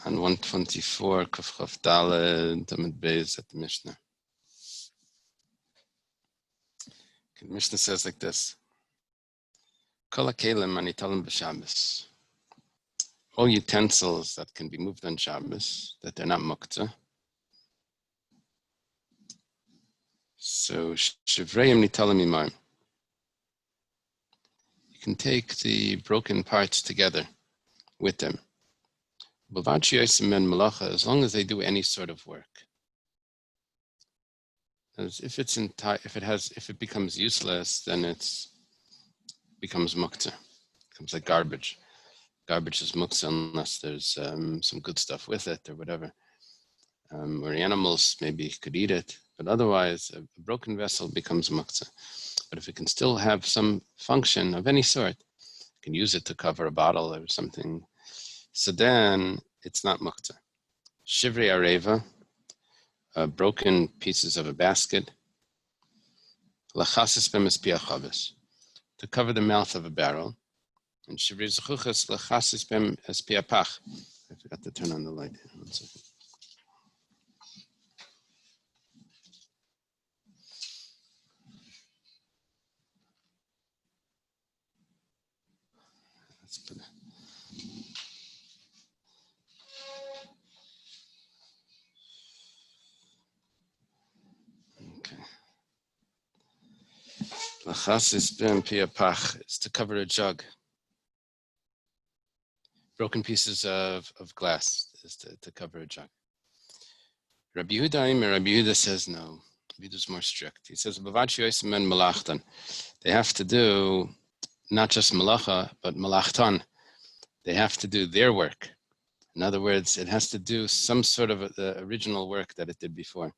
on 124, Kuf Chaf Daled, Amid Beis at the Mishnah. The Mishnah says like this: Kol HaKelim Anitalim b'Shabbos. All utensils that can be moved on Shabbos, that they're not muktzah. So Shivreim Nitalim Imayim. You can take the broken parts together with them. As long as they do any sort of work. As if it becomes useless, then it becomes muktzah. It becomes like garbage. Garbage is muktzah unless there's some good stuff with it or whatever. Or animals maybe could eat it, but otherwise a broken vessel becomes muktzah. But if it can still have some function of any sort, you can use it to cover a bottle or something, so then it's not muktzah. Shivrei areva, broken pieces of a basket. Lachasis b'mespia chavis, to cover the mouth of a barrel. And shivrei zechuchas lachasis b'mespia pach. I forgot to turn on the light. 1 second. Let's put it. Lachasis b'mespia pach is to cover a jug. Broken pieces of glass is to cover a jug. Rabbi Yehuda says no. Rabbi Yehuda is more strict. He says, they have to do not just malacha, but malachtan. They have to do their work. In other words, it has to do some sort of the original work that it did before,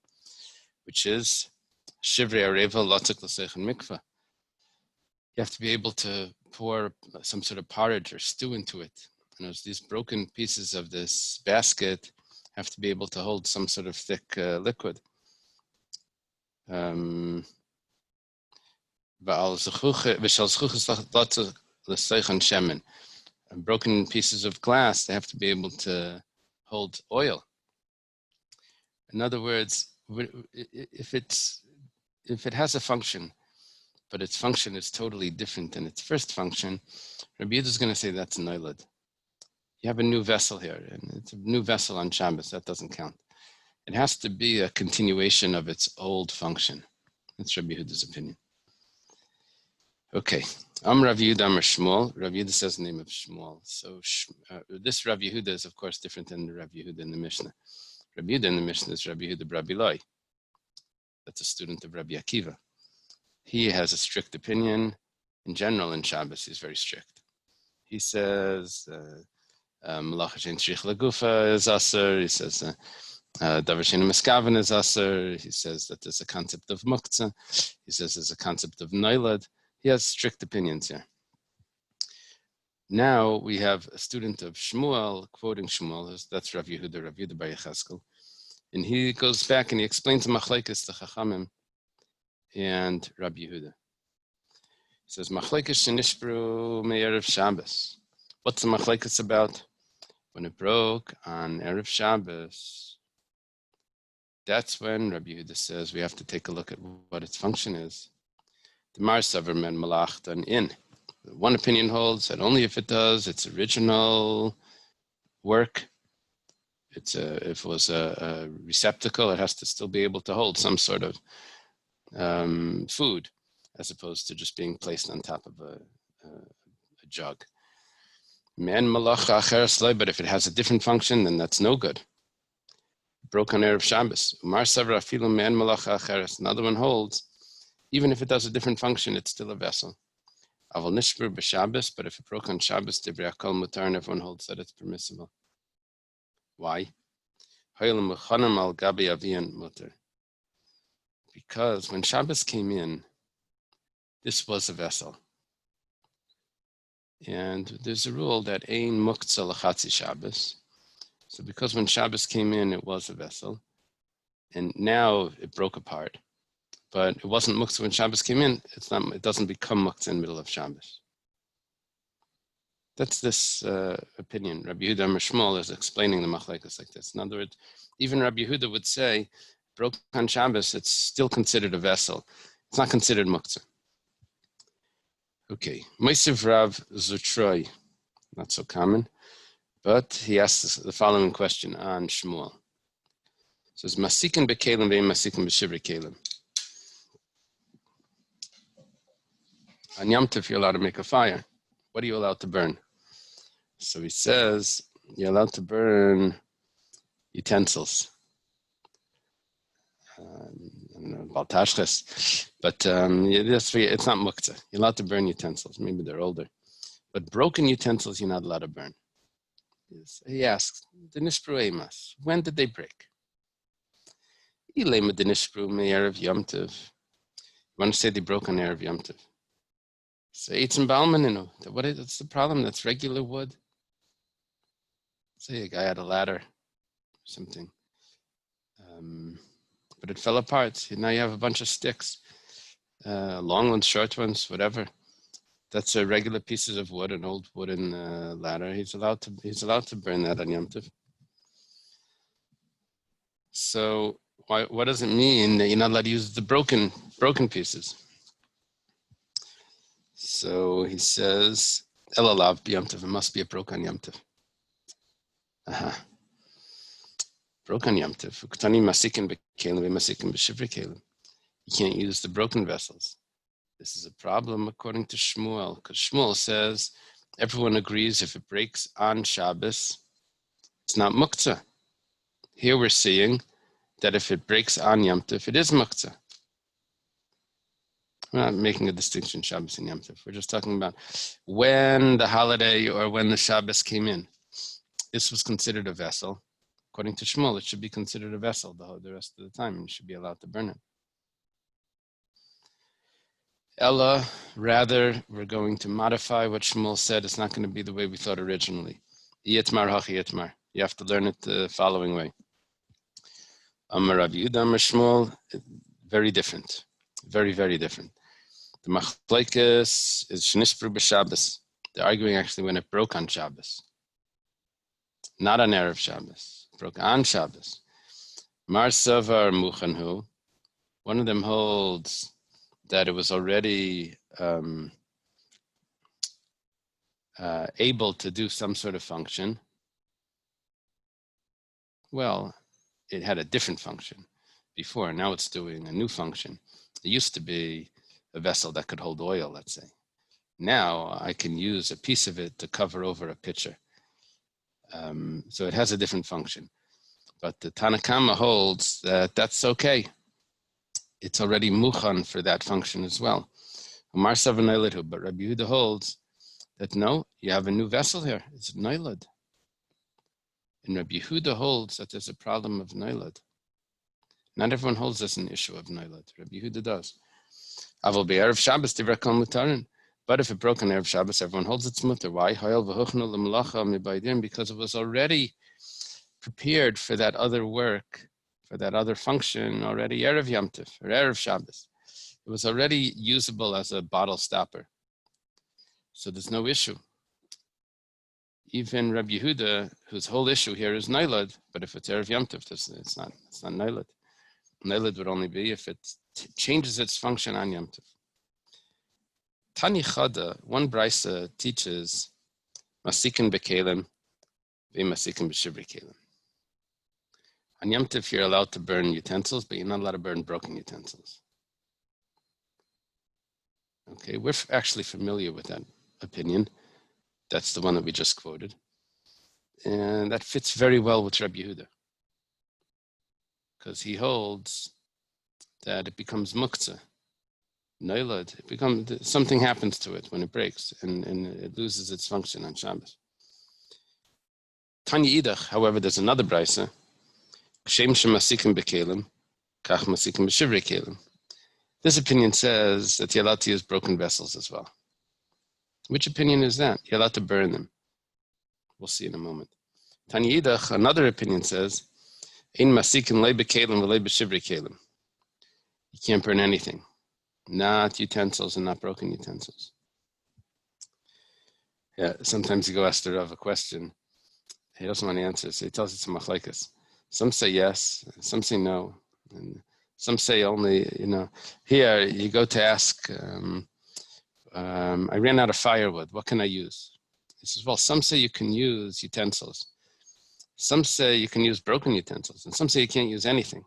which is shivrei areva lotzek l'seichen mikvah. You have to be able to pour some sort of porridge or stew into it. And these broken pieces of this basket have to be able to hold some sort of thick liquid. And broken pieces of glass, they have to be able to hold oil. In other words, if it has a function, but its function is totally different than its first function, Rabbi Yehuda is going to say that's noilad. You have a new vessel here, and it's a new vessel on Shabbos. That doesn't count. It has to be a continuation of its old function. That's Rabbi Yehuda's opinion. Okay. Rav Yehuda Amar Shmuel. Rav Yehuda says the name of Shmuel. So this Rav Yehuda is, of course, different than the Rav Yehuda in the Mishnah. Rav Yehuda in the Mishnah is Rav Yehuda Rabbi Eily. That's a student of Rabbi Akiva. He has a strict opinion. In general, in Shabbos, he's very strict. He says, Malacha shein tzrich legufa is aser. He says, davar shein miskaven is aser. He says that there's a concept of muktzah. He says there's a concept of noilad. He has strict opinions here. Now we have a student of Shmuel, quoting Shmuel, that's Rav Yehuda Bar Yecheskel. And he goes back and he explains machlekes to Chachamim and Rabbi Yehuda. He says, machlekes shenishbru me'erev Shabbos. What's the machlekes about? When it broke on Erev Shabbos, that's when Rabbi Yehuda says we have to take a look at what its function is. The Mar Savar men malachtan in. One opinion holds that only if it does its original work, if it was a receptacle, it has to still be able to hold some sort of food, as opposed to just being placed on top of a jug. Men malacha acheres loy, but if it has a different function, then that's no good. Broke on Erev Shabbos. Umar Savar afilu men malacha acheres. Another one holds, even if it does a different function, it's still a vessel. Aval nishbur b'Shabbos, but if it broke on Shabbos, divrei hakol mutar, and everyone holds that it's permissible. Why? Al gabi avian mutar. Because when Shabbos came in, this was a vessel. And there's a rule that ein muktzah l'chatzi Shabbos. So because when Shabbos came in, it was a vessel. And now it broke apart. But it wasn't muktzah when Shabbos came in. It doesn't become muktzah in the middle of Shabbos. That's this opinion. Rabbi Yehuda Amar Shmuel is explaining the machlekes like this. In other words, even Rabbi Yehuda would say, broken on Shabbos, it's still considered a vessel. It's not considered muktzah. Okay, Moisiv Rav Zutroy, not so common, but he asks the following question on Shmuel. It says, Masikin bekelim ve'im masikin b'shivri kelim. On Yom Tov, you're allowed to make a fire. What are you allowed to burn? So he says, you're allowed to burn utensils. I don't know about tashches, but it's not muktzah. You're allowed to burn utensils. Maybe they're older. But broken utensils, you're not allowed to burn. He asks, when did they break? Eily erev Yom Tov. You want to say they broke on erev Yom Tov? Say it's in Balmaninu. What's the problem? That's regular wood. Say a guy had a ladder or something. But it fell apart. Now you have a bunch of sticks. Long ones, short ones, whatever. That's regular pieces of wood, an old wooden ladder. He's allowed to burn that on Yom Tov. So what does it mean that you're not allowed to use the broken pieces? So he says, Elalav b'Yom Tov. It must be a broken Yom Tov. Broken Yom Tov. Uktani masikin b'kelim v'masikin b'shivri kelim. You can't use the broken vessels. This is a problem according to Shmuel, because Shmuel says everyone agrees if it breaks on Shabbos, it's not muktzah. Here we're seeing that if it breaks on Yom Tov, it is muktzah. We're not making a distinction, Shabbos and Yom Tov. We're just talking about when the holiday or when the Shabbos came in. This was considered a vessel. According to Shmuel, it should be considered a vessel the rest of the time, and you should be allowed to burn it. Ella, rather, we're going to modify what Shmuel said. It's not going to be the way we thought originally. Yitmar hachi yitmar. You have to learn it the following way. Amar Rabbi Yehuda Amar Shmuel, very different. Very, very different. The machlekes is shnishbru b'Shabbos. They're arguing actually when it broke on Shabbos. Not on Erev Shabbos. It broke on Shabbos. Mar Savar Muchanhu. One of them holds that it was already able to do some sort of function. Well, it had a different function before. Now it's doing a new function. It used to be a vessel that could hold oil, let's say. Now I can use a piece of it to cover over a pitcher. So it has a different function. But the Tanakama holds that that's okay. It's already muchan for that function as well. But Rabbi Yehuda holds that no, you have a new vessel here. It's noilad. And Rabbi Yehuda holds that there's a problem of noilad. Not everyone holds this an issue of noilad. Rabbi Yehuda does. Aval be'erev Shabbos divrei kol mutarin. But if it broke on Erev Shabbos, everyone holds its mutter. Why? Because it was already prepared for that other work, for that other function already Erev Yom Tov or Erev Shabbos. It was already usable as a bottle stopper. So there's no issue. Even Rabbi Yehuda, whose whole issue here is Nailad, but if it's Erev Yom Tov, it's not Nailad. Nailad would only be if it changes its function on Yom Tov. Tani Chada, one brisa teaches Masikin bekelim, Masikin b'shivri kelim. On Yom Tov, you're allowed to burn utensils, but you're not allowed to burn broken utensils. Okay, we're actually familiar with that opinion. That's the one that we just quoted. And that fits very well with Rabbi Yehuda, because he holds that it becomes muktzah. Noilad, something happens to it when it breaks, and it loses its function on Shabbos. Tanya Idach, however, there's another brisa. This opinion says that you're allowed to use broken vessels as well. Which opinion is that? You're allowed to burn them. We'll see in a moment. Tanya Idach, another opinion says, you can't burn anything. Not utensils and not broken utensils. Yeah, sometimes you go ask the Rav a question. He doesn't want to answer, so he tells it to machlekes. Some say yes, some say no, and some say only, here you go to ask, I ran out of firewood, what can I use? He says, well, some say you can use utensils. Some say you can use broken utensils, and some say you can't use anything.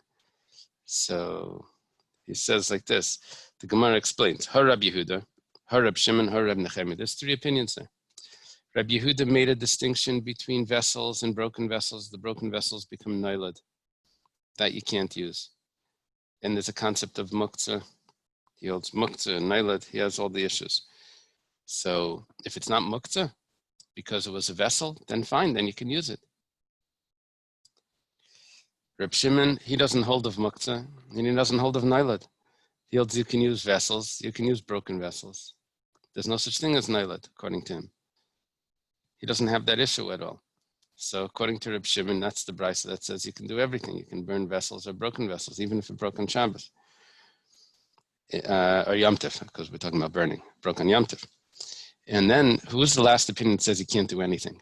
So he says like this, the Gemara explains, Har Rabbi Yehuda, Har Rab Shimon, Har Rab Nechemia. There's three opinions there. Rabbi Yehuda made a distinction between vessels and broken vessels. The broken vessels become nailed, that you can't use. And there's a concept of muktzah. He holds muktzah and nailed. He has all the issues. So if it's not muktzah, because it was a vessel, then fine, then you can use it. Reb Shimon, he doesn't hold of muktzah, and he doesn't hold of nailed. He holds you can use vessels, you can use broken vessels. There's no such thing as nailed, according to him. He doesn't have that issue at all. So according to Reb Shimon, that's the brisa that says you can do everything. You can burn vessels or broken vessels, even if it's broken Shabbos. Or Yom Tov, because we're talking about burning, broken Yom Tov. And then, who's the last opinion that says you can't do anything? You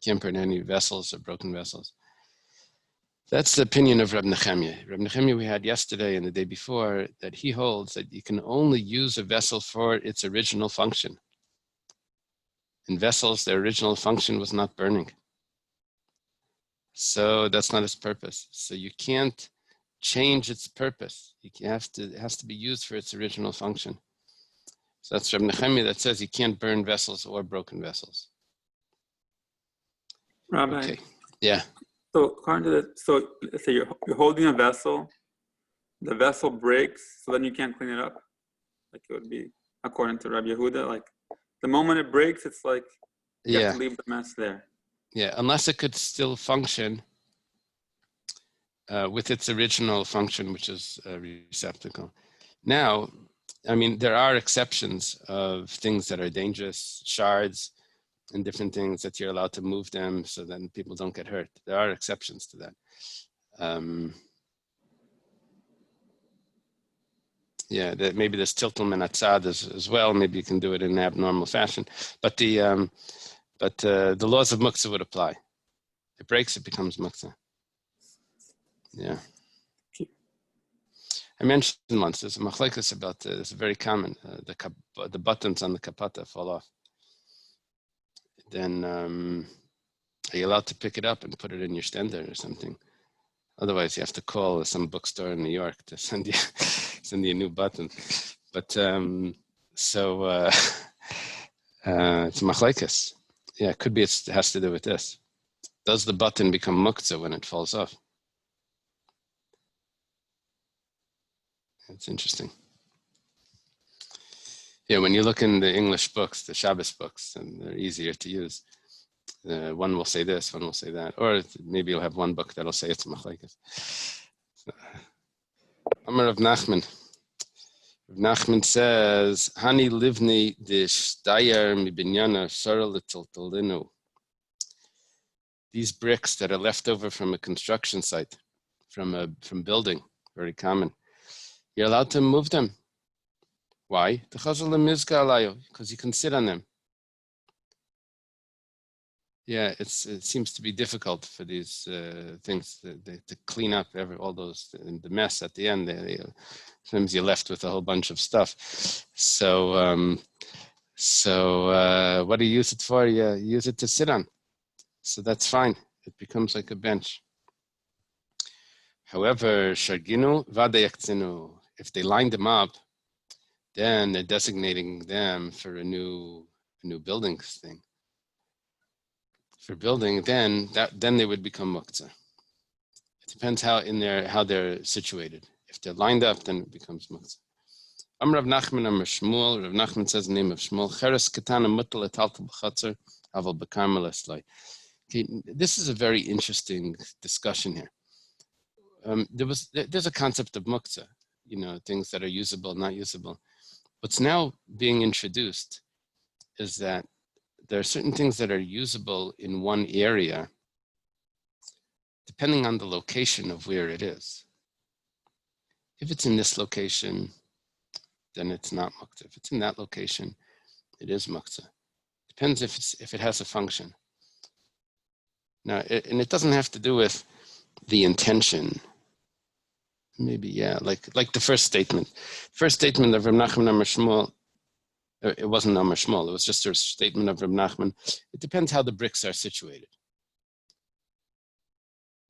can't burn any vessels or broken vessels. That's the opinion of Reb Nechemia. Reb Nechemia we had yesterday and the day before, that he holds that you can only use a vessel for its original function. In vessels, their original function was not burning. So that's not its purpose. So you can't change its purpose. It has to be used for its original function. So that's Reb Nechemia that says you can't burn vessels or broken vessels. Rabbi. Okay. Yeah. So according to that, so let's say you're holding a vessel, the vessel breaks, so then you can't clean it up. Like it would be according to Rabbi Yehuda, like the moment it breaks, it's like you have to leave the mess there. Yeah, unless it could still function with its original function, which is a receptacle. Now, I mean, there are exceptions of things that are dangerous, shards and different things that you're allowed to move them so then people don't get hurt. There are exceptions to that. Maybe there's tiltul menatzad as well. Maybe you can do it in an abnormal fashion. But the laws of muktzah would apply. It breaks, it becomes muktzah. Yeah. I mentioned once, there's a machlekes about this, it's very common. The buttons on the kapata fall off. Then are you allowed to pick it up and put it in your stender or something? Otherwise, you have to call some bookstore in New York to send you a new button. But it's machlekes. Yeah, it could be it has to do with this. Does the button become muktzah when it falls off? It's interesting. Yeah, when you look in the English books, the Shabbos books, and they're easier to use. One will say this, one will say that, or maybe you'll have one book that'll say it's machlekes. Amar Rav Nachman. Rav Nachman says, "Hani livni d'shtayer mibinyana shara l'tiltalinu." These bricks that are left over from a construction site, from building, very common. You're allowed to move them. Why? Because you can sit on them. Yeah, it seems to be difficult for these things to clean up all those the mess at the end. Sometimes you're left with a whole bunch of stuff. So what do you use it for? You use it to sit on. So that's fine. It becomes like a bench. However, sharginu v'adayaktzinu. If they line them up, then they're designating them for a new building thing. For building, then they would become muktzah. It depends how they're situated. If they're lined up, then it becomes muktzah. Rav Nachman Amar Shmuel. Rav Nachman says the name of Shmuel. Cheres ketana mutal etaltal b'chatzer aval b'karmel esloi. Okay, this is a very interesting discussion here. There's a concept of muktzah, things that are usable, not usable. What's now being introduced is that there are certain things that are usable in one area, depending on the location of where it is. If it's in this location, then it's not muktzah. If it's in that location, it is muktzah. Depends if it has a function. Now, and it doesn't have to do with the intention. Maybe, yeah, like the first statement. First statement of Reb Nachman Amar Shmuel, it wasn't Amar Shmuel, it was just a statement of Reb Nachman. It depends how the bricks are situated.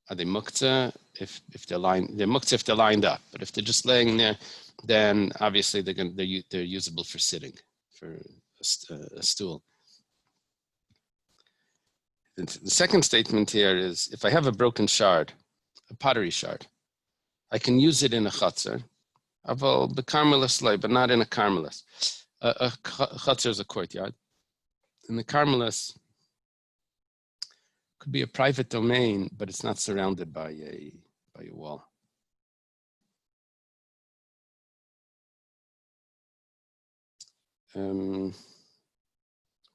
Are they muktzah if they're muktzah if they're lined up, but if they're just laying there, then obviously they're usable for sitting, for a stool. The second statement here is if I have a broken shard, a pottery shard, I can use it in a chatzar, but not in a karmelis. A chatzar is a courtyard. In the karmelis, could be a private domain, but it's not surrounded by a wall.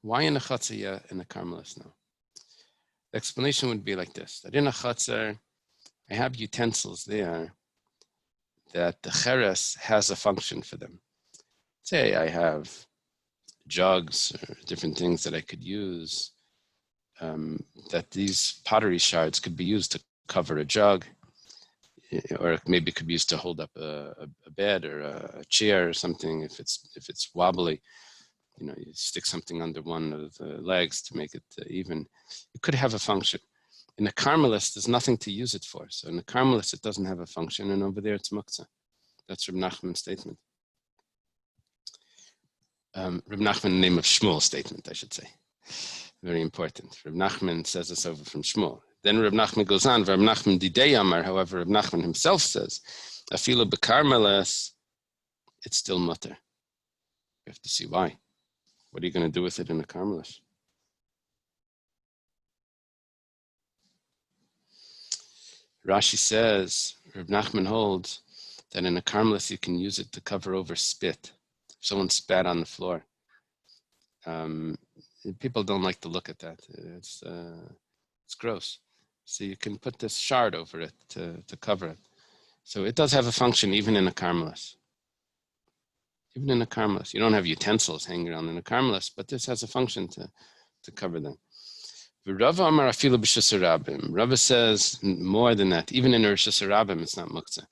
Why in a chatzar and a karmelis now? The explanation would be like this: that in a chatzar, I have utensils there that the cheres has a function for them. Say I have jugs or different things that I could use, that these pottery shards could be used to cover a jug, or maybe it could be used to hold up a bed or a chair or something. If it's wobbly, you stick something under one of the legs to make it even. It could have a function. In a karmelis, there's nothing to use it for. So in a karmelis, it doesn't have a function, and over there it's muktzah. That's Reb Nachman's statement. Reb Nachman, the name of Shmuel's statement, I should say. Very important. Reb Nachman says this over from Shmuel. Then Reb Nachman goes on. Reb Nachman didei amar. However, Reb Nachman himself says, afilu bekarmelis, it's still mutter. You have to see why. What are you going to do with it in a karmelis? Rashi says, Reb Nachman holds that in a karmelis you can use it to cover over spit. If someone spat on the floor. People don't like to look at that. It's gross. So you can put this shard over it to cover it. So it does have a function even in a karmelis. Even in a karmelis. You don't have utensils hanging around in a karmelis, but this has a function to cover them. Rabbi says more than that. Even in Rosh Hashanah, it's not muktzah.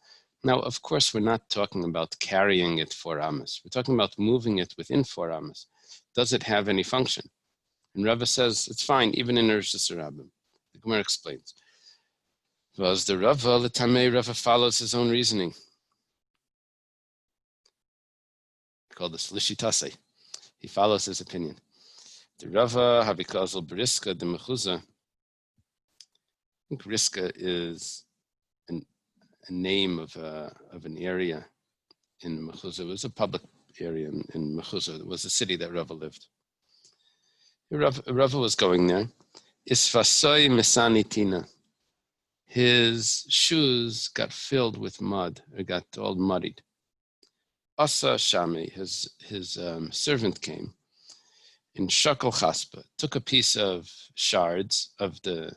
Now, of course, we're not talking about carrying it 4 amos. We're talking about moving it within 4 amos. Does it have any function? And Rabbi says it's fine, even in Rosh Hashanah. The Gemara explains. Was the Rava, the Tamei Rava follows his own reasoning. Called this Lishitase. He follows his opinion. The Rava Habikazal Briska de Mechuzah. I think Riska is a name of an area in Mechuzah. It was a public area in Mechuzah. It was a city that Rava lived. Rava was going there. Isfasoi mesanitina. His shoes got filled with mud, or got all muddied. Asa Shami, his servant came in shakal chaspa, took a piece of shards of the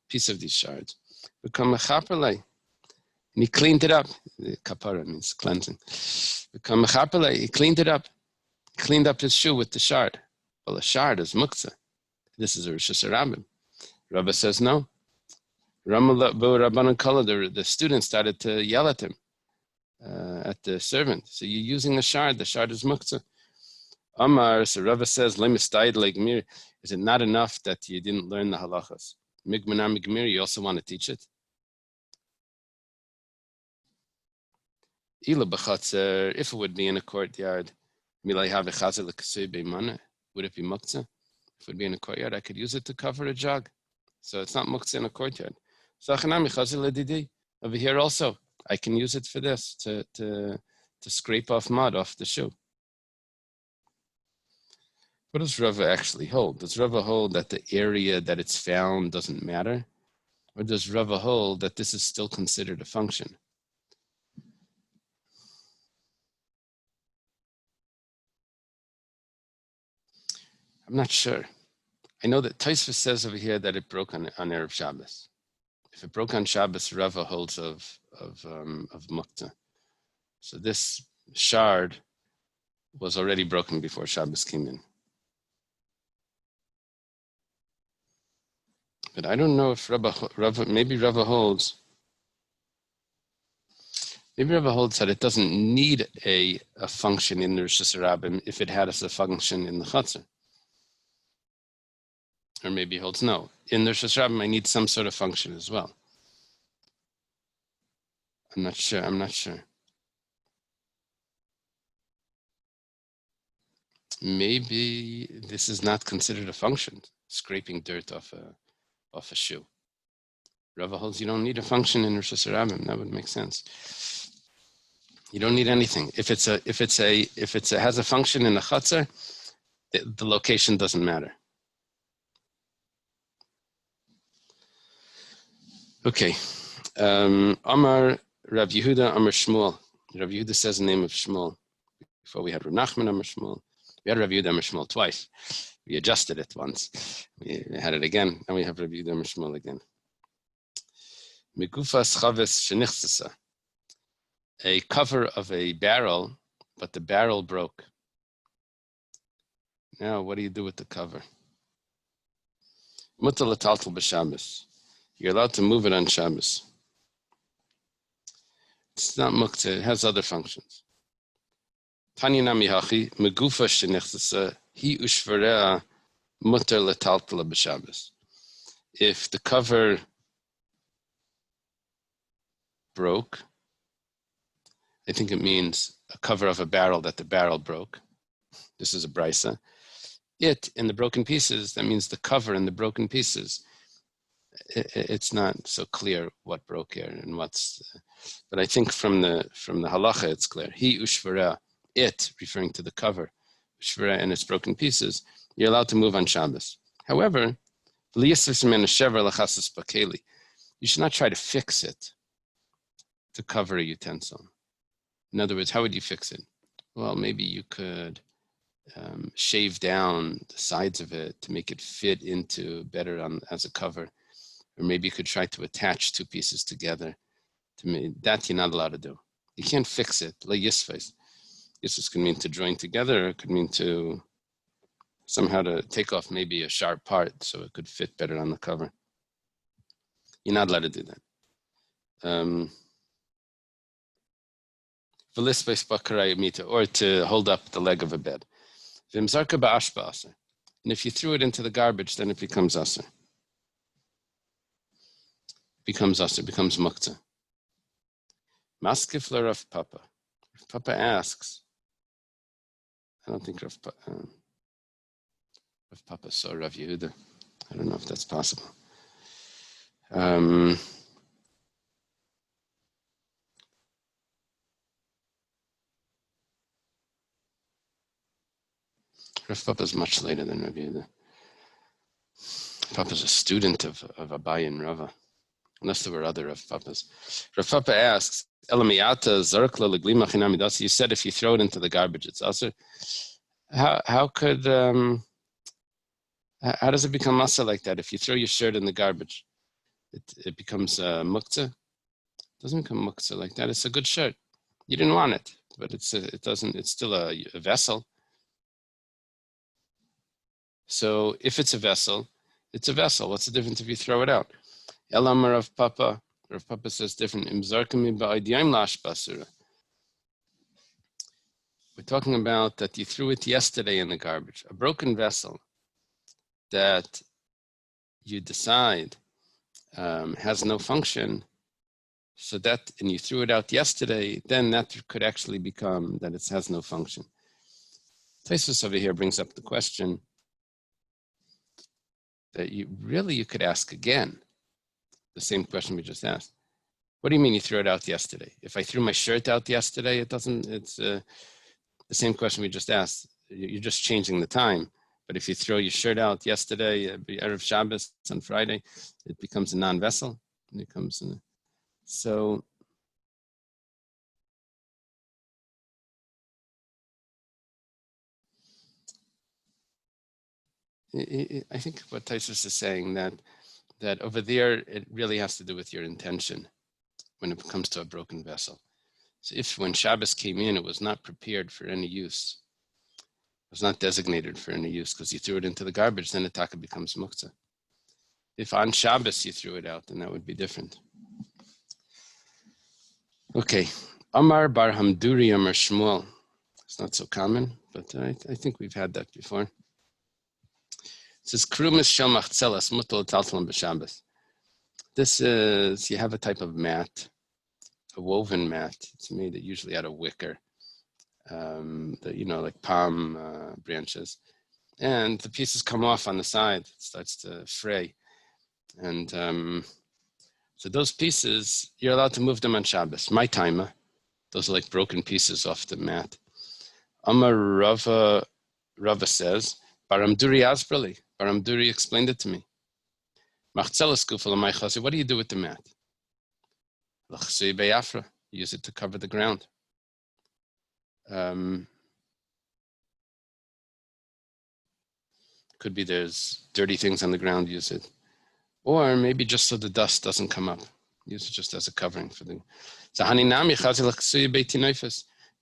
piece of these shards, become a chaperlei, and he cleaned it up. Kapara means cleansing. Become a chaperlei, he cleaned it up, cleaned up his shoe with the shard. Well, a shard is muktzah. This is a Rosh Hashanah. Rabbi says no. The student started to yell at him, at the servant. So you're using a shard. The shard is muktzah. Amar, so Rabbi says, is it not enough that you didn't learn the halachas? Migmanar migmir, you also want to teach it? If it would be in a courtyard, would it be muktzah? If it would be in a courtyard, I could use it to cover a jug. So it's not muktzah in a courtyard. Over here also, I can use it for this, to scrape off mud off the shoe. What does Rava actually hold? Does Rava hold that the area that it's found doesn't matter? Or does Rava hold that this is still considered a function? I'm not sure. I know that Tosfos says over here that it broke on Erev Shabbos. If it broke on Shabbos, Rava holds of muktzah. So this shard was already broken before Shabbos came in. But I don't know if maybe Rabbi holds. Maybe Rabbi holds that it doesn't need a function in the Rosh Hashanah if it had as a function in the Chatzar. Or maybe he holds no. In the Rosh Hashanah, I need some sort of function as well. I'm not sure. Maybe this is not considered a function, scraping dirt off a shoe. Rava holds you don't need a function in Rosh Hashanah. That would make sense. You don't need anything. If it has a function in the Chatzar, the location doesn't matter. Okay. Amar Rav Yehuda Amar Shmuel. Rav Yehuda says the name of Shmuel. Before we had Rav Nachman Amar Shmuel. We had Rav Yehuda Amar Shmuel twice. We adjusted it once. We had it again, and we have Rav Yehuda Amar Shmuel again. Megufas chaves shenichsasa. A cover of a barrel, but the barrel broke. Now, what do you do with the cover? Mutar l'taltal b'Shabbos. You're allowed to move it on Shabbos. It's not muktzah, it has other functions. Tanya nami hachi, megufa shenichsasa, hi ushvarea mutar l'taltal b'Shabbos. If the cover broke, I think it means a cover of a barrel that the barrel broke. This is a brisa. It in the broken pieces, that means the cover in the broken pieces. It's not so clear what broke here and what's, but I think from the halacha it's clear. Hi ushvara, it referring to the cover, ushvara and its broken pieces. You're allowed to move on Shabbos. However, you should not try to fix it to cover a utensil. In other words, how would you fix it? Well, maybe you could shave down the sides of it to make it fit into better as a cover. Or maybe you could try to attach two pieces together. That you're not allowed to do. You can't fix it. Like yisfais. Yisfais could mean to join together, or it could mean to somehow to take off maybe a sharp part so it could fit better on the cover. You're not allowed to do that. Or to hold up the leg of a bed. And if you threw it into the garbage, then it becomes aser. Becomes muktzah. Maskif la Rav Papa. Rav Papa asks, I don't think Rav Papa saw Rav Yehuda. I don't know if that's possible. Rav Papa is much later than Rav Yehuda. Papa is a student of Abai and Rava, unless there were other Rav Papas. Rav Papa asks, Elamiyata zarkla leglima chinami dasi. You said if you throw it into the garbage, it's aser. How does it become aser like that? If you throw your shirt in the garbage, it becomes muktzah. It doesn't become muktzah like that. It's a good shirt. You didn't want it, but it doesn't. It's still a vessel. So if it's a vessel, it's a vessel. What's the difference if you throw it out? Elam Rav Papa. Rav Papa says different. We're talking about that you threw it yesterday in the garbage. A broken vessel that you decide has no function, so that, and you threw it out yesterday, then that could actually become that it has no function. Taisus over here brings up the question that you could ask again. The same question we just asked. What do you mean you threw it out yesterday? If I threw my shirt out yesterday, it's the same question we just asked. You're just changing the time. But if you throw your shirt out yesterday, Erev Shabbos on Friday, it becomes a non-vessel. So I think what Taisus is saying that over there, it really has to do with your intention when it comes to a broken vessel. So if when Shabbos came in, it was not prepared for any use, it was not designated for any use because you threw it into the garbage, then the taka becomes muktzah. If on Shabbos you threw it out, then that would be different. Okay. Amar bar Hamduri Amar Shmuel. It's not so common, but I think we've had that before. It says, Krumis shel machzelas mutal taltalam b'Shabbos. This is, you have a type of mat, a woven mat. It's made usually out of wicker, like palm branches. And the pieces come off on the side. It starts to fray. And so those pieces, you're allowed to move them on Shabbos. My timer, those are like broken pieces off the mat. Amar Rava says, Baramduri Asbrali. Baramduri explained it to me. What do you do with the mat? Use it to cover the ground. Could be there's dirty things on the ground, use it. Or maybe just so the dust doesn't come up. Use it just as a covering for the...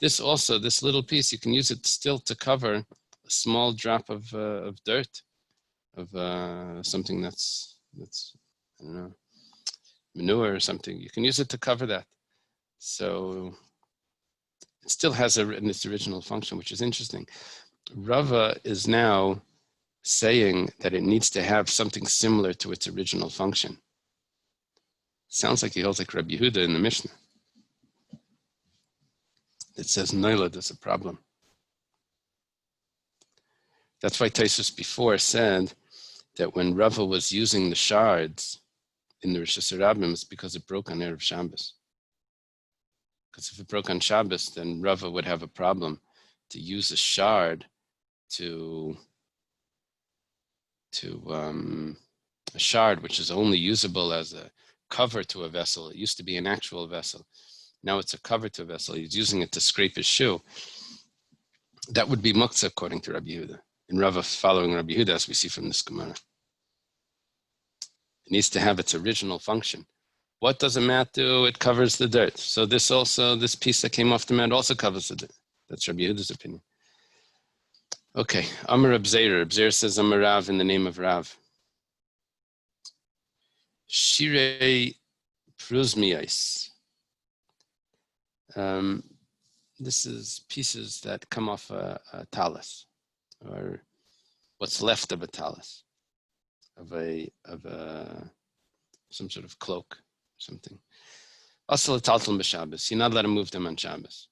This also, this little piece, you can use it still to cover a small drop of dirt, of something that's I don't know, manure or something. You can use it to cover that. So it still has its original function, which is interesting. Rava is now saying that it needs to have something similar to its original function. Sounds like he holds like Rabbi Yehuda in the Mishnah. It says Noila, there's a problem. That's why Taisus before said that when Rava was using the shards in the Rosh Hashanah, it's because it broke on Erev Shabbos. Because if it broke on Shabbos, then Rava would have a problem to use a shard to a shard which is only usable as a cover to a vessel. It used to be an actual vessel. Now it's a cover to a vessel. He's using it to scrape his shoe. That would be muktzah according to Rabbi Yehuda. And Rava following Rabbi Yehuda, as we see from this Gemara. It needs to have its original function. What does a mat do? It covers the dirt. So this piece that came off the mat also covers the dirt. That's Rabbi Yehuda's opinion. Okay, Amar Reb Zeir. Reb Zeir says Amar Rav in the name of Rav. Shirei Pruzmiais. This is pieces that come off a talus, or what's left of a talus, of some sort of cloak, something. Also, taltal b'Shabbos. You're not allowed to move them on Shabbos.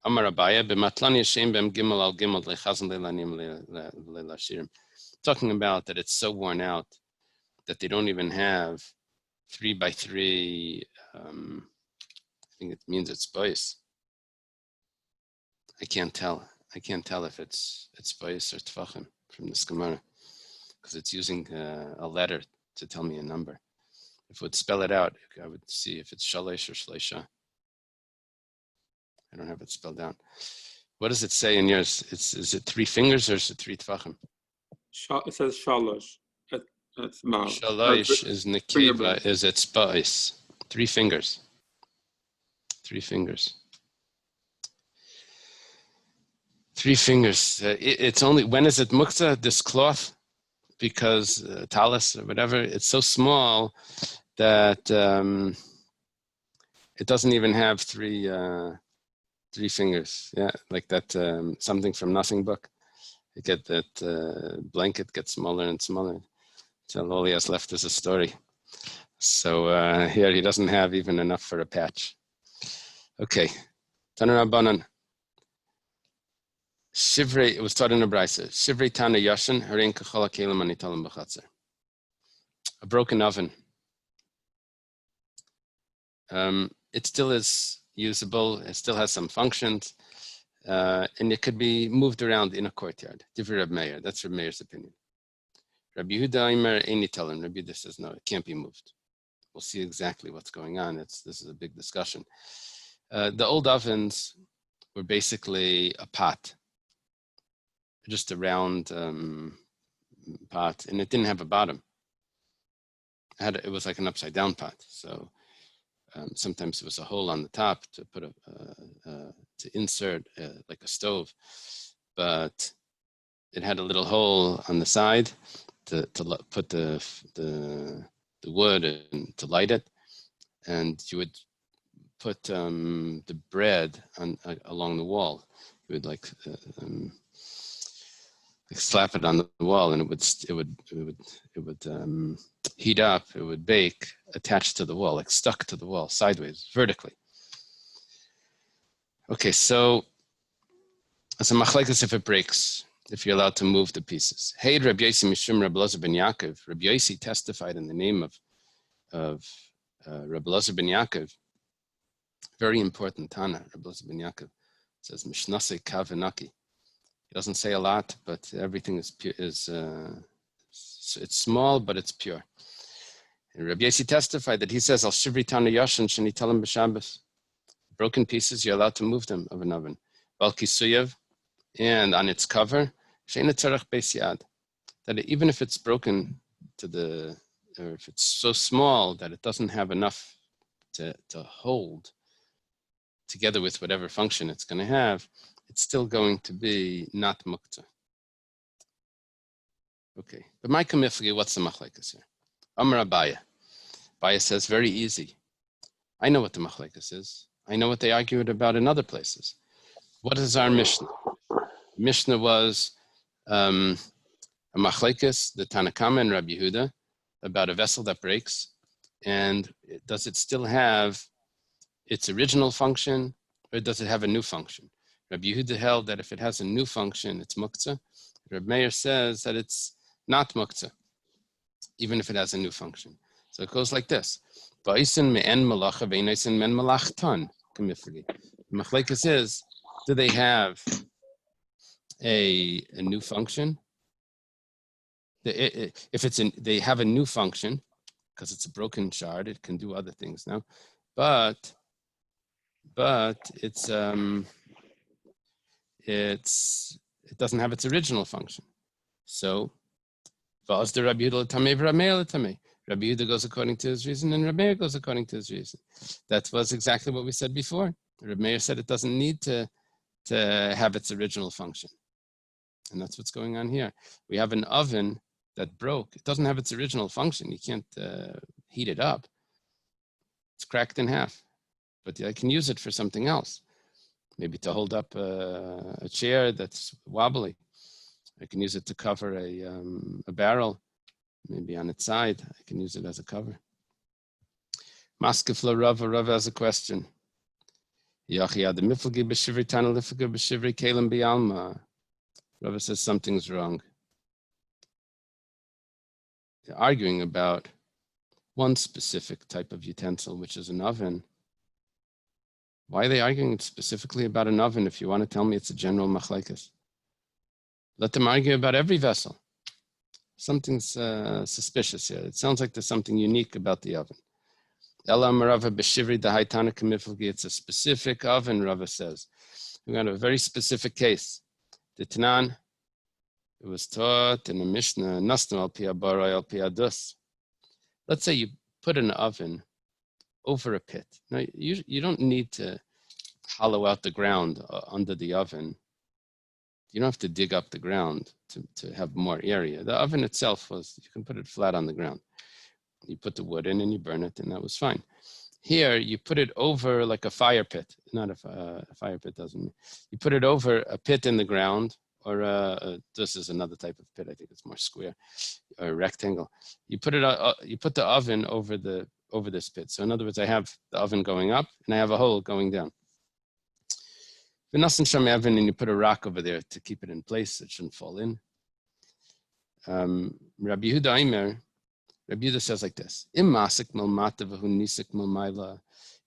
Amar Rabbi, b'matlan yashem b'em gimel al gimel lechazen leilanim leilashirim. Talking about that it's so worn out that they don't even have 3x3. I think it means it's bois. I can't tell if it's bois or tefachim from this Gemara, because it's using a letter to tell me a number. If it would spell it out, I would see if it's shalish or shleisha. I don't have it spelled out. What does it say in yours? Is it 3 fingers or is it 3 tefachim? It says shalosh. It's shalosh is nekeva, is it's bois. 3 fingers. 3 fingers. 3 fingers. It's only, when is it muktzah, this cloth? Because talus or whatever, it's so small that it doesn't even have 3 fingers. Yeah, like that something from Nothing book. You get that blanket gets smaller and smaller until all he has left is a story. So here he doesn't have even enough for a patch. Okay, Taner Rabbanan. Shivrei, it was taught in a brisa. Shivrei Tana Yashin, Harein Kachala Kelim Anitalim B'Chatzer. A broken oven. It still is usable. It still has some functions, and it could be moved around in a courtyard. Divrei Reb Meir. That's Reb Meir's opinion. Rabbi Yehuda Aimer Eini Talin. Rabbi Yehuda says no, it can't be moved. We'll see exactly what's going on. This is a big discussion. The old ovens were basically a pot, just a round pot, and it didn't have a bottom. It was like an upside down pot. So sometimes there was a hole on the top to put to insert like a stove, but it had a little hole on the side put the wood and to light it, and you would put the bread on along the wall. You would like slap it on the wall, and it would heat up. It would bake attached to the wall, like stuck to the wall, sideways, vertically. Okay, so as a machlekes, if it breaks, if you're allowed to move the pieces. Hey, Rabbi Yosi Mishum Rabbi Elazar ben Yaakov. Rabbi Yosi testified in the name of Rabbi Elazar ben Yaakov. Very important Tana. Rabbi Elazar ben Yaakov says Mishnase Kavanaki. He doesn't say a lot, but everything is pure, it's small, but it's pure. And Rabbi Yosi testified that he says Al Shivri Tana Yashin Shani Talam b'Shabbos. Broken pieces, you're allowed to move them of an oven. Bal Kisuyev, and on its cover, Sheina Tzarech Beis Yad, that even if it's broken or if it's so small that it doesn't have enough to hold together with whatever function it's going to have, it's still going to be not muktzah. Okay, but my kamifli, what's the machlekes here? Amar Abaya. Abaya says, very easy. I know what the machlekes is. I know what they argued about in other places. What is our Mishnah? Mishnah was a machlekes, the Tanakama and Rabbi Yehuda, about a vessel that breaks, and does it still have its original function, or does it have a new function? Rabbi Yehuda held that if it has a new function, it's muktzah. Rabbi Meir says that it's not muktzah, even if it has a new function. So it goes like this. Ba'isen me'en malacha ve'inaisen men malachtan. Machlekes is, do they have a new function? If they have a new function, because it's a broken shard, it can do other things now, but it doesn't have its original function. So, Rabbi Yehuda goes according to his reason, and Rabbi Meir goes according to his reason. That was exactly what we said before. Rabbi Meir said it doesn't need to have its original function. And that's what's going on here. We have an oven that broke. It doesn't have its original function. You can't heat it up. It's cracked in half. But I can use it for something else. Maybe to hold up a chair that's wobbly. I can use it to cover a barrel. Maybe on its side, I can use it as a cover. Maskefla Rava has a question. Rava says something's wrong. They're arguing about one specific type of utensil, which is an oven. Why are they arguing specifically about an oven if you want to tell me it's a general machlekes? Let them argue about every vessel. Something's suspicious here. It sounds like there's something unique about the oven. It's a specific oven, Rava says. We got a very specific case. The Tanan, it was taught in the Mishnah, let's say you put an oven over a pit. Now, you don't need to hollow out the ground under the oven. You don't have to dig up the ground to have more area. The oven itself you can put it flat on the ground. You put the wood in and you burn it, and that was fine. Here, you put it over like a fire pit. Not a fire pit doesn't. You put it over a pit in the ground, or this is another type of pit. I think it's more square or rectangle. You put the oven over this pit. So in other words, I have the oven going up and I have a hole going down. And you put a rock over there to keep it in place. It shouldn't fall in. Rabbi Yehuda says like this: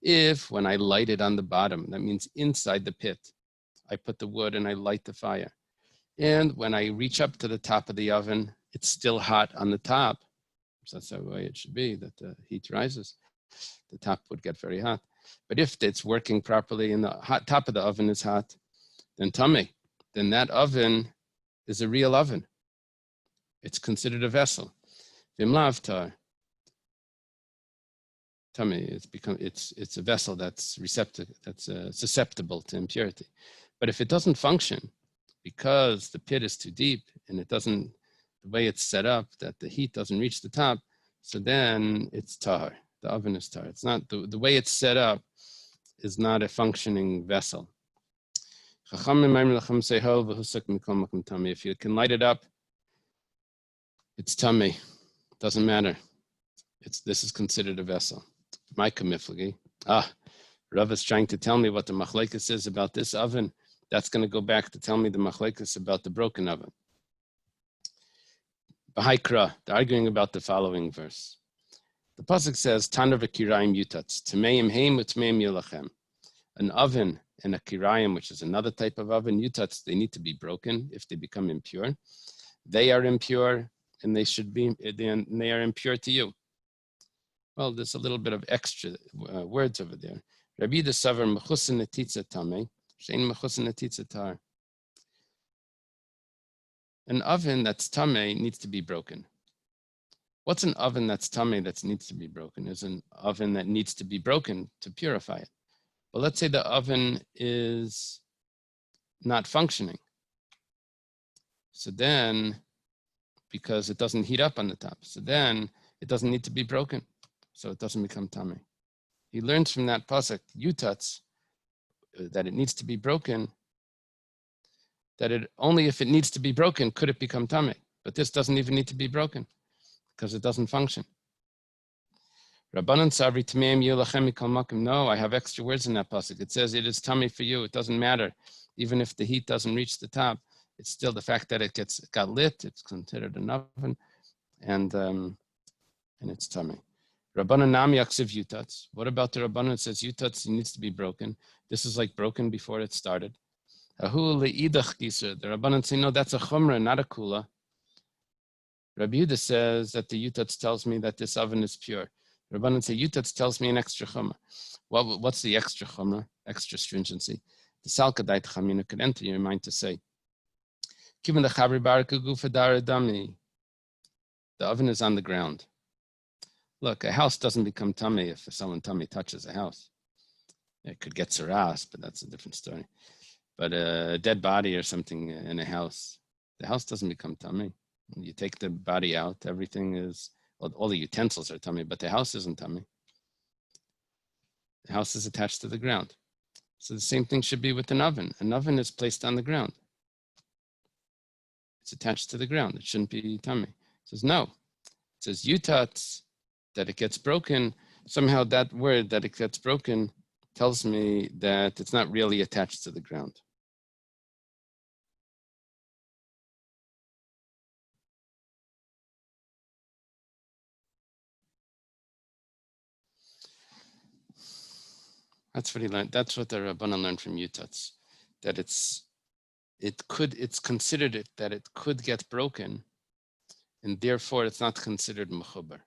if when I light it on the bottom, that means inside the pit, I put the wood and I light the fire. And when I reach up to the top of the oven, it's still hot on the top. So that's the way it should be, that the heat rises. The top would get very hot. But if it's working properly and the hot top of the oven is hot, then that oven is a real oven. It's considered a vessel. Vimlavtar, it's a vessel that's susceptible to impurity. But if it doesn't function because the pit is too deep and the the way it's set up, that the heat doesn't reach the top, so then it's tahar. The oven is tahar. It's not, the way it's set up is not a functioning vessel. If you can light it up, it's tummy. Doesn't matter. This is considered a vessel. My kamiflagi. Rav is trying to tell me what the machlekes is about this oven. That's going to go back to tell me the machlekes about the broken oven. B'haikra, they're arguing about the following verse. The pasuk says, Taner v'kirayim yutatz, tmeim heim u'tmeim yilachem. An oven and a kirayim, which is another type of oven, yutatz, they need to be broken if they become impure. They are impure, and they are impure to you. Well, there's a little bit of extra words over there. Rabbi the Savar mechusin netitza tamei, shein mechusin netitza tar. An oven that's tamei needs to be broken. What's an oven that's tamei that needs to be broken? Is an oven that needs to be broken to purify it. But let's say the oven is not functioning. So then, because it doesn't heat up on the top, so then it doesn't need to be broken. So it doesn't become tamei. He learns from that pasuk, yutatz, that it needs to be broken, that it only if it needs to be broken could it become tamei. But this doesn't even need to be broken because it doesn't function. Rabbanan savri tmeim yilachem mikol makom. No, I have extra words in that pasuk. It says it is tamei for you. It doesn't matter. Even if the heat doesn't reach the top, it's still the fact that it got lit, it's considered an oven, and it's tamei. Rabbanan nam yaksiv yutatz. What about the Rabbanan that says yutatz needs to be broken? This is like broken before it started. Ahu le'idach gisur. The Rabbanan say, no, that's a chumrah, not a kula. Rabbi Yehuda says that the yutatz tells me that this oven is pure. Rabbanan say yutatz tells me an extra chumrah. What's the extra chumrah? Extra stringency. The salkadait chamina could enter your mind to say, given the chabri baraka gufa dara dami, the oven is on the ground. Look, a house doesn't become tummy if someone tummy touches a house. It could get saras, but that's a different story. But a dead body or something in a house, the house doesn't become tummy. You take the body out, everything is, well, all the utensils are tummy, but the house isn't tummy. The house is attached to the ground. So the same thing should be with an oven. An oven is placed on the ground. It's attached to the ground. It shouldn't be tummy. It says no. It says yutatz, that it gets broken. Somehow that word that it gets broken tells me that it's not really attached to the ground. That's what he learned. That's what the Rabbanan learned from yutatz, that it's considered that it could get broken, and therefore it's not considered mechubar.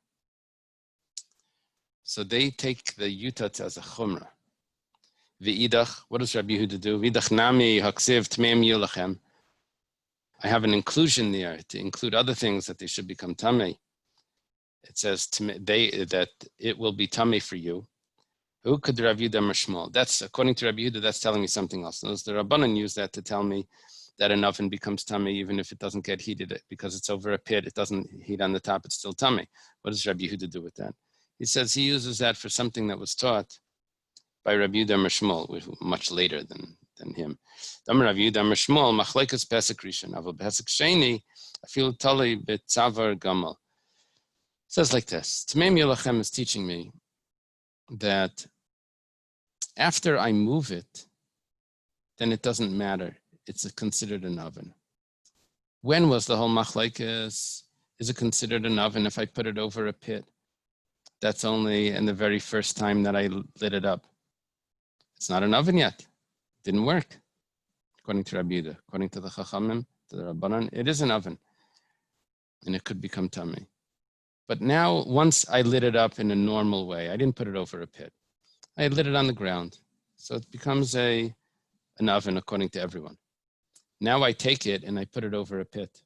So they take the yutatz as a chumrah. V'idach, what does Rabbi Yehuda do? V'idach nami haksiv tmeim yilachem. I have an inclusion there to include other things that they should become tamei. It says that it will be tamei for you. Who could Rabbi Yehuda mashmol? That's according to Rabbi Yehuda. That's telling me something else. Notice the Rabbanan use that to tell me that an oven becomes tamei even if it doesn't get heated because it's over a pit. It doesn't heat on the top. It's still tamei. What does Rabbi Yehuda do with that? He says he uses that for something that was taught by Rabbi Yehuda Mashmol, much later than him. Rabbi Yehuda Mashmol, machlekes pesach rishon, aval pesach sheni, afil tali betzavar gamal. Says like this: Tmeim Yilachem is teaching me that after I move it, then it doesn't matter. It's considered an oven. When was the whole machlekes? Is it considered an oven if I put it over a pit? That's only in the very first time that I lit it up. It's not an oven yet. It didn't work. According to Rabbi Yehuda, according to the Chachamim, to the Rabbanan, it is an oven. And it could become tamei. But now, once I lit it up in a normal way, I didn't put it over a pit. I lit it on the ground. So it becomes an oven according to everyone. Now I take it and I put it over a pit.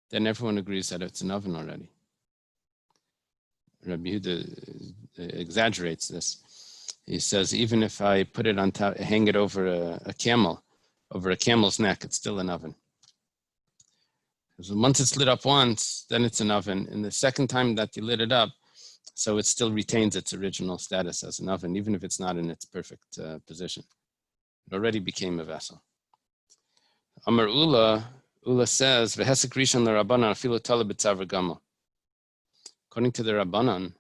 Then everyone agrees that it's an oven already. Rabbi Yehuda exaggerates this. He says, even if I put it on top, hang it over a camel, over a camel's neck, it's still an oven. Because once it's lit up once, then it's an oven. And the second time that you lit it up, so it still retains its original status as an oven, even if it's not in its perfect position. It already became a vessel. Amar Ula says, "V'hesek rishon l'Rabbanan afilu tala b'tzavar gamo." According to the Rabbanan,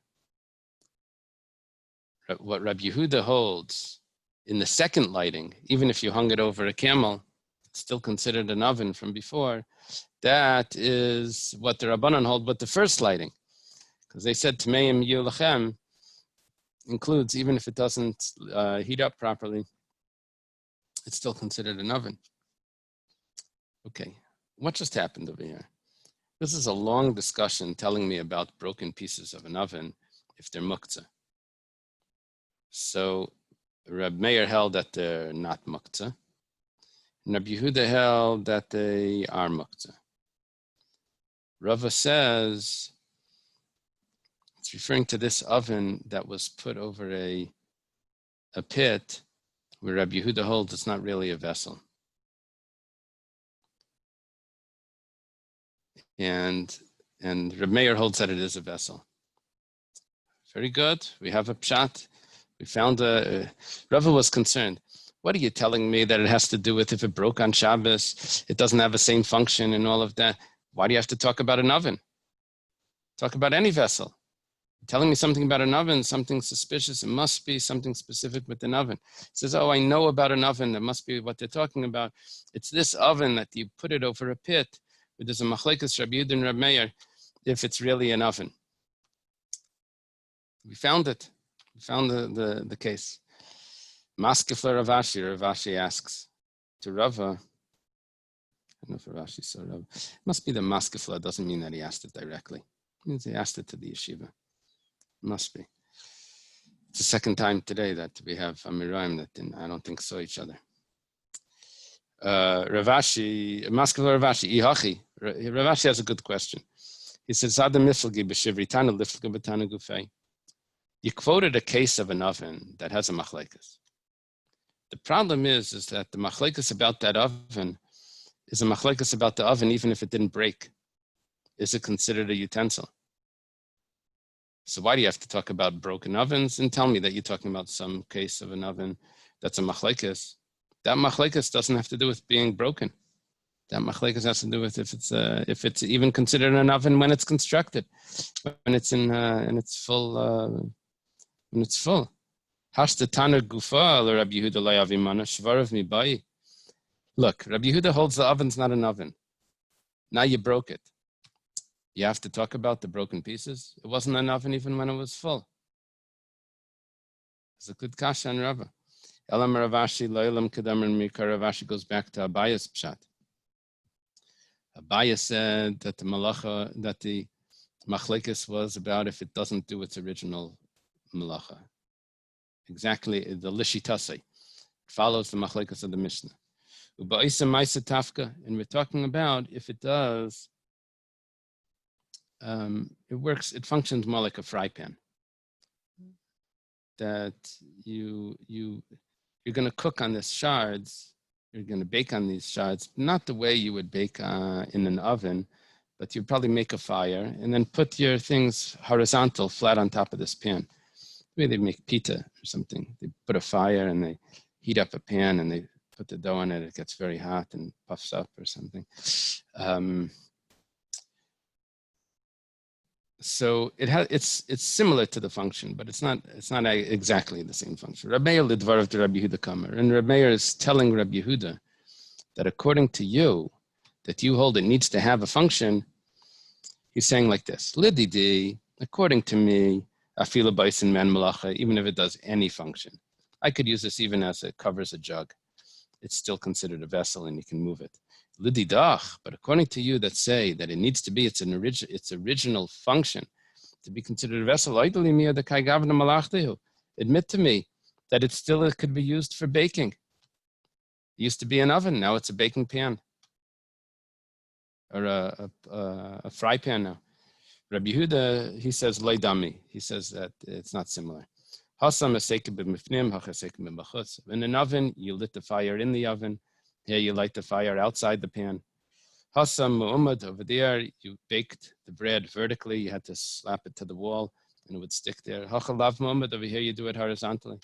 what Rabbi Yehuda holds in the second lighting, even if you hung it over a camel, it's still considered an oven from before. That is what the Rabbanan hold with the first lighting, because they said Tmeim Yulachem includes, even if it doesn't heat up properly, it's still considered an oven. Okay, what just happened over here? This is a long discussion telling me about broken pieces of an oven if they're muktzah. So Reb Meir held that they're not muktzah. And Rabbi Yehuda held that they are muktzah. Rava says it's referring to this oven that was put over a pit, where Rabbi Yehuda holds it's not really a vessel. And Reb Meir holds that it is a vessel. Very good. We have a pshat. We found Rava was concerned. What are you telling me that it has to do with if it broke on Shabbos, it doesn't have the same function and all of that? Why do you have to talk about an oven? Talk about any vessel. You're telling me something about an oven, something suspicious. It must be something specific with an oven. He says, oh, I know about an oven. That must be what they're talking about. It's this oven that you put it over a pit. There's a machlekes Rabbi Yehuda and Rabbi Meir if it's really an oven. We found it. We found the case. Maskefla Rav Ashi asks to Rava. I don't know if Rav Ashi saw Rava. It must be the Maskefla. Doesn't mean that he asked it directly. It means he asked it to the yeshiva. It must be. It's the second time today that we have Amiraim that I don't think saw each other. Rav Ashi, Maskefla Rav Ashi, Ihachi. Rav Ashi has a good question. He says, Adam Miflgi b'shivritana liflga b'tana gufei. You quoted a case of an oven that has a machlekes. The problem is that the machlekes about that oven is a machlekes about the oven, even if it didn't break. Is it considered a utensil? So why do you have to talk about broken ovens? And tell me that you're talking about some case of an oven that's a machlekes. That machlekes doesn't have to do with being broken. That machlekes has to do with if it's even considered an oven when it's constructed, when it's in its full. When it's full. Look, Rabbi Yehuda holds the oven's not an oven. Now you broke it. You have to talk about the broken pieces. It wasn't an oven even when it was full. It's a good kasha on Rava. Elam Rav Ashi Loilam Kedamar Mikar. Rav Ashi goes back to Abaya's pshat. Abaya said that the machlekes was about if it doesn't do its original malacha. Exactly, the lishitasei. It follows the machlekes of the Mishnah. And we're talking about if it does, it works, it functions more like a fry pan. That you're going to cook on these shards, you're going to bake on these shards, not the way you would bake in an oven, but you'd probably make a fire and then put your things horizontal, flat on top of this pan. The way they make pita or something. They put a fire and they heat up a pan and they put the dough on it. It gets very hot and puffs up or something. So it's similar to the function, but it's not exactly the same function. Rabbi Meir lidvar of the Rabbi Yehuda Kamer, and Rabbi Meir is telling Rabbi Yehuda that according to you, that you hold it needs to have a function. He's saying like this: Lididi, according to me, afila baisin man malacha, even if it does any function. I could use this even as it covers a jug. It's still considered a vessel and you can move it. Lididach, but according to you that say that it needs to be its original function to be considered a vessel, admit to me that it could be used for baking. It used to be an oven, now it's a baking pan. Or a fry pan now. Rabbi Yehuda, he says, leidami. He says that it's not similar. In an oven, you lit the fire in the oven. Here you light the fire outside the pan. Hasam mu'umad, over there, you baked the bread vertically. You had to slap it to the wall, and it would stick there. Hachalav mu'umad, over here, you do it horizontally.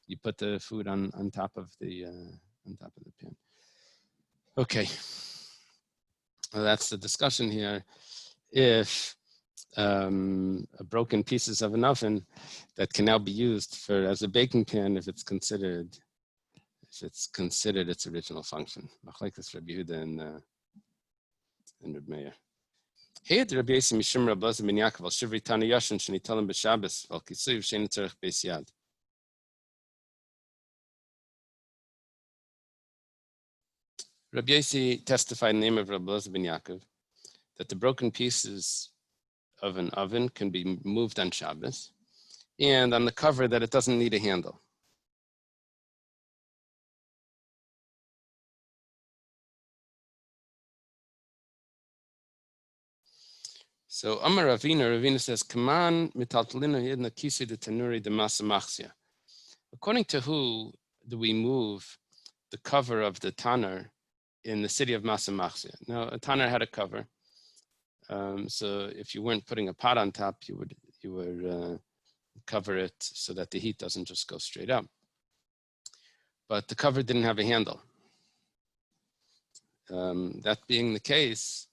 You put the food on top of the pan. Okay, well, that's the discussion here. If broken pieces of an oven that can now be used as a baking pan, if it's considered its original function. Like this Rabbi Yehuda and Rabbi Meir. Hey, the Rabbi Yossi Mishum Rabbi Elazar ben Yaakov al Shivri Tana Yashin Shenitalim b'Shabbos al Kisuv Shein Tzarich Beis Yad. Rabbi Yossi testified in the name of Rabbi Elazar ben Yaakov that the broken pieces of an oven can be moved on Shabbos, and on the cover that it doesn't need a handle. So Amar Ravina says, Kaman mitaltalina yedna kisi de tanuri de masa machsia. According to who do we move the cover of the tanner in the city of Masa Machsia? Now, a tanner had a cover. So if you weren't putting a pot on top, you would cover it so that the heat doesn't just go straight up. But the cover didn't have a handle. That being the case,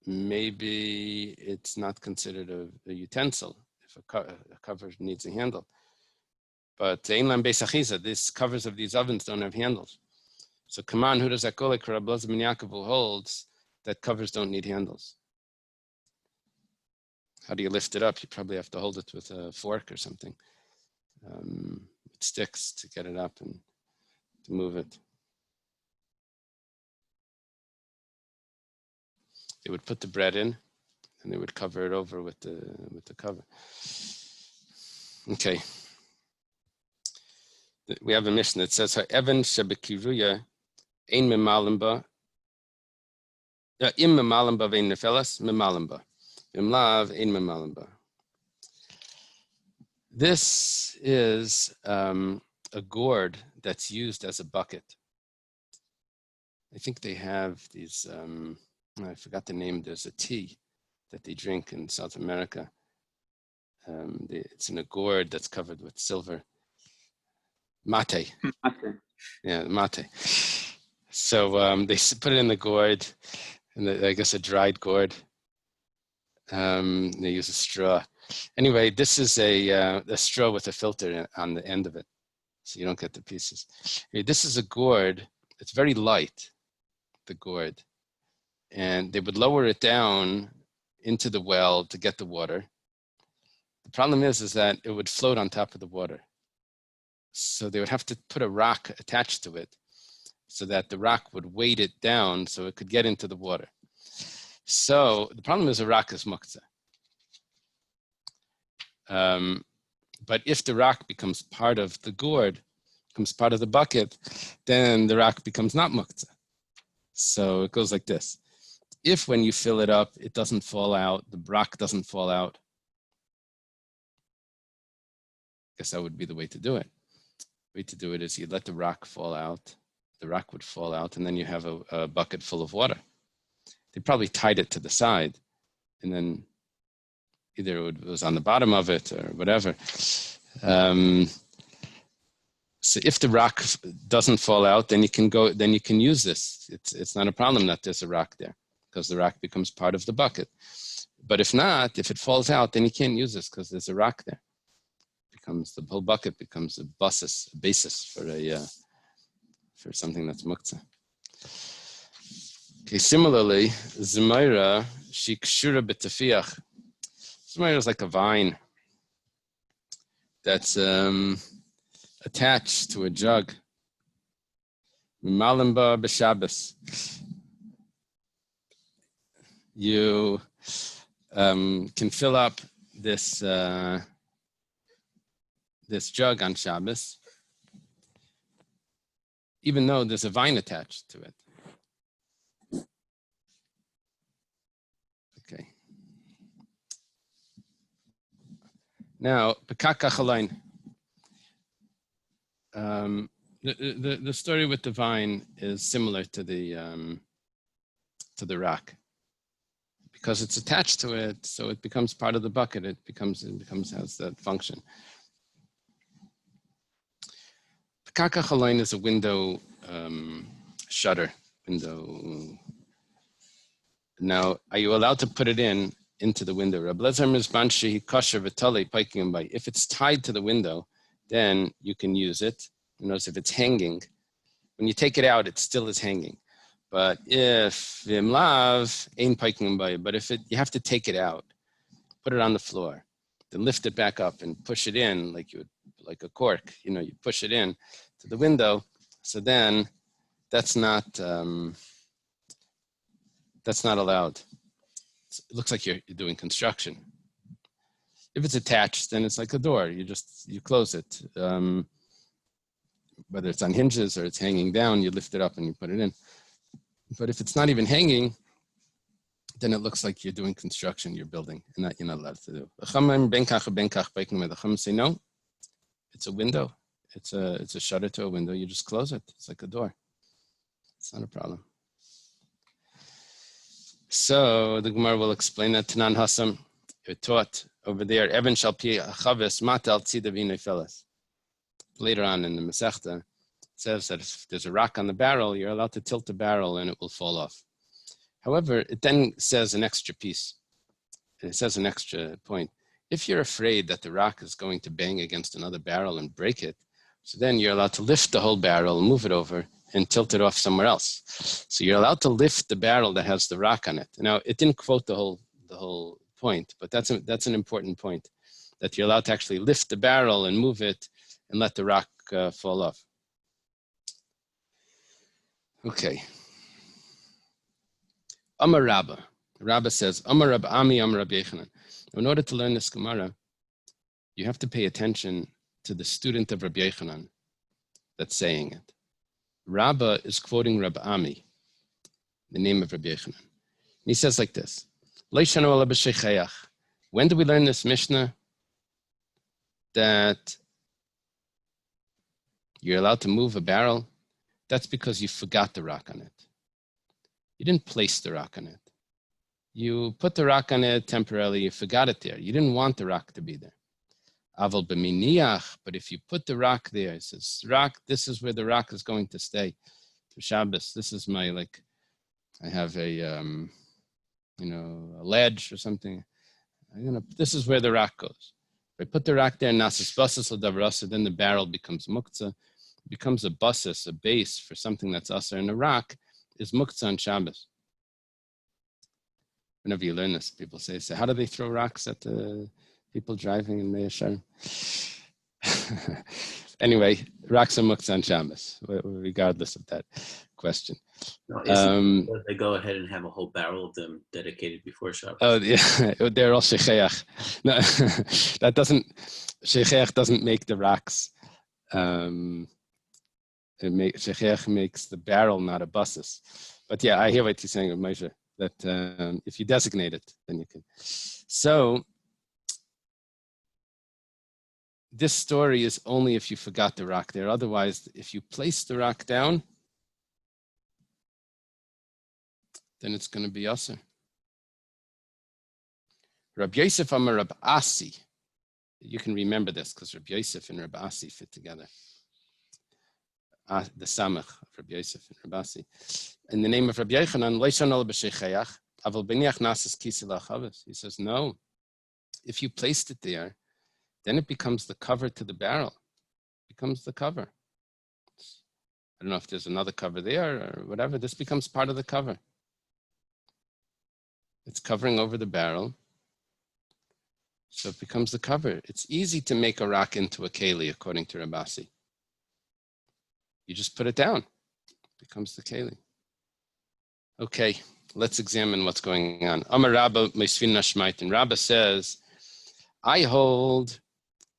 maybe it's not considered a utensil if a cover needs a handle. But these covers of these ovens don't have handles. So come on, who does that go like? Rabbi Elazar ben Yaakov holds that covers don't need handles. How do you lift it up? You probably have to hold it with a fork or something. With sticks to get it up and to move it. They would put the bread in, and they would cover it over with the cover. Okay. We have a mission that says, "Ha'evan shebekiruya ein memalim ba, im memalim ba vein nefelas memalim ba, im lav ein memalim ba." This is a gourd that's used as a bucket. I think they have these. I forgot the name. There's a tea that they drink in South America. It's in a gourd that's covered with silver. Mate. Yeah, mate. So they put it in the gourd, and I guess a dried gourd. They use a straw. Anyway, this is a straw with a filter on the end of it, so you don't get the pieces. This is a gourd. It's very light, the gourd. And they would lower it down into the well to get the water. The problem is that it would float on top of the water. So they would have to put a rock attached to it so that the rock would weight it down so it could get into the water. So the problem is the rock is muktzah. But if the rock becomes part of the gourd, becomes part of the bucket, then the rock becomes not muktzah. So it goes like this. If when you fill it up, it doesn't fall out, the rock doesn't fall out, I guess that would be the way to do it. The way to do it is you let the rock fall out, the rock would fall out, and then you have a bucket full of water. They probably tied it to the side, and then either it was on the bottom of it or whatever. So if the rock doesn't fall out, then you can use this. It's not a problem that there's a rock there, because the rock becomes part of the bucket. But if not, if it falls out, then you can't use this because there's a rock there. The whole bucket becomes a basis for something that's muktzah. Okay, similarly, Zemaira, she kshura b'tefiach. Zemaira is like a vine that's attached to a jug. Mimalim ba b'Shabbos. You can fill up this jug on Shabbos, even though there's a vine attached to it. Okay. Now, Pekaka Chalain. The story with the vine is similar to the to the rock. Because it's attached to it, so it becomes part of the bucket. It has that function. The kaka chalain is a window shutter. Now, are you allowed to put it into the window? If it's tied to the window, then you can use it. You notice if it's hanging, when you take it out, it still is hanging. But if you have to take it out, put it on the floor, then lift it back up and push it in like a cork. You push it in to the window. So then that's not allowed. It looks like you're doing construction. If it's attached, then it's like a door. You close it. Whether it's on hinges or it's hanging down, you lift it up and you put it in. But if it's not even hanging, then it looks like you're doing construction, you're building, and you're not allowed to do. The Chachamim say no, it's a window. It's a shutter to a window. You just close it. It's like a door. It's not a problem. So the Gemara will explain that. Tanan Hasam, you're taught over there. Evan shall pi chaves matal tzidavine felas. Later on in the Masechta, it says that if there's a rock on the barrel, you're allowed to tilt the barrel and it will fall off. However, it then says an extra piece. It says an extra point. If you're afraid that the rock is going to bang against another barrel and break it, so then you're allowed to lift the whole barrel, move it over, and tilt it off somewhere else. So you're allowed to lift the barrel that has the rock on it. Now, it didn't quote the whole point, but that's an important point, that you're allowed to actually lift the barrel and move it and let the rock fall off. Okay. Amar Rabba. Rabba says, Amar Rab Ami, Amar Rab Yechanan. In order to learn this Gemara, you have to pay attention to the student of Rabbi Yechanan that's saying it. Rabba is quoting Rab Ami, the name of Rabbi Yechanan. And he says like this, when do we learn this Mishnah that you're allowed to move a barrel? That's because you forgot the rock on it. You didn't place the rock on it. You put the rock on it temporarily, you forgot it there. You didn't want the rock to be there. Aval b'miniach, but if you put the rock there, it says, rock, this is where the rock is going to stay. For Shabbos, this is my, I have a ledge or something. This is where the rock goes. If I put the rock there, nasis basas l'davrasa, then the barrel becomes muktzah. It becomes a basis, a base for something that's asar, and the rock is muktzah on Shabbos. Whenever you learn this, people say, so how do they throw rocks at the people driving in Mea Shearim? Anyway, rocks are muktzah on Shabbos, regardless of that question. No, they go ahead and have a whole barrel of them dedicated before Shabbos. Oh, yeah, they're all shecheach. No, shecheach doesn't make the rocks. Shecheach makes the barrel, not a basis. But yeah, I hear what you're saying, Moshe, that if you designate it, then you can. So this story is only if you forgot the rock there. Otherwise, if you place the rock down, then it's going to be asur. Rabbi Yosef Amar Rabbi Asi. You can remember this because Rabbi Yosef and Rabbi Asi fit together. The Samach of Rabbi Yosef and Rabbi Asi. In the name of Rabbi Yechanan, he says, no, if you placed it there, then it becomes the cover to the barrel. It becomes the cover. I don't know if there's another cover there or whatever. This becomes part of the cover. It's covering over the barrel. So it becomes the cover. It's easy to make a rock into a keli, according to Rabasi. You just put it down. It becomes the keli. Okay, let's examine what's going on. Amar Rabba Meisvin Nashmaitin. Rabba says, I hold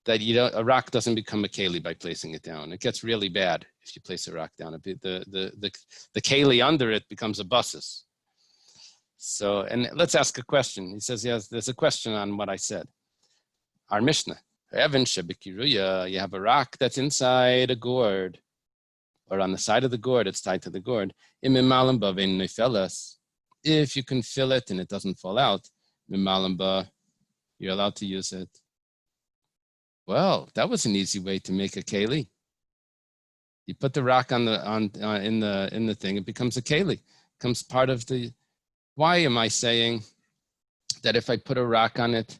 that a rock doesn't become a keli by placing it down. It gets really bad if you place a rock down. The keli under it becomes a basis. So, and let's ask a question. He says, yes, there's a question on what I said. Our Mishnah, you have a rock that's inside a gourd, or on the side of the gourd, it's tied to the gourd. if you can fill it and it doesn't fall out, mimalamba, you're allowed to use it. Well, that was an easy way to make a keli. You put the rock in the thing, it becomes a keli. It becomes part of the. Why am I saying that if I put a rock on it,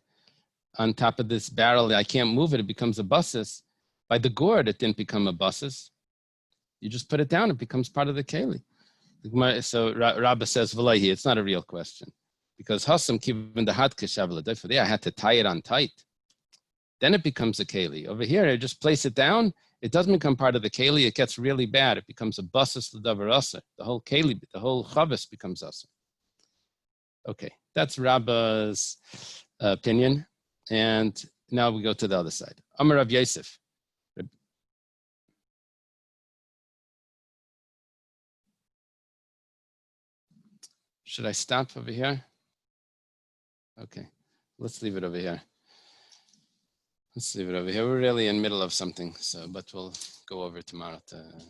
on top of this barrel, I can't move it, it becomes a busis? By the gourd, it didn't become a busis. You just put it down, it becomes part of the keli. So Rabbi says, V'laihi, it's not a real question. Because Hassam kiven the hat keshavla for there, I had to tie it on tight. Then it becomes a keli. Over here, I just place it down, it doesn't become part of the keli, it gets really bad. It becomes a busis l'davar aser. The whole keli, the whole chavis becomes aser. Okay, that's Rabba's opinion. And now we go to the other side. Amar Rav Yosef. Should I stop over here? Okay, let's leave it over here. Let's leave it over here. We're really in the middle of something, so but we'll go over tomorrow to